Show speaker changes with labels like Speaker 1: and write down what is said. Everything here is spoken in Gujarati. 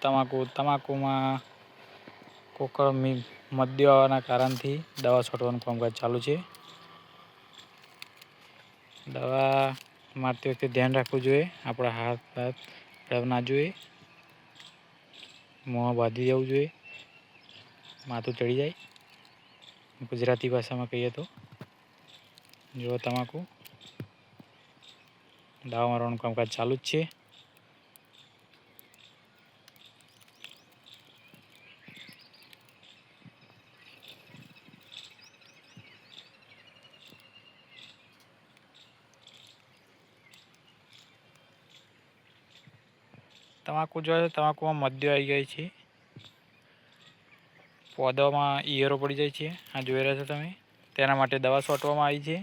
Speaker 1: તમાકુમાં કોકર મદ્યો આવવાના કારણથી દવા છાંટવાનું કામકાજ ચાલુ છે। દવા મારતી વખતે ધ્યાન રાખવું જોઈએ, આપણા હાથ અડવા ના જોઈએ, મોં બાંધી જવું જોઈએ, માથું ચડી જાય। ગુજરાતી ભાષામાં કહીએ તો જો તમાકુ દવા મારવાનું કામકાજ ચાલુ જ છે। તમાકુ જોઈએ, તમાકુમાં મદ્યો આવી જાય છે, પૌધામાં ઈયળો પડી જાય છે, આ જોઈ રહ્યા છો તમે, તેના માટે દવા છાંટવામાં આવી છે।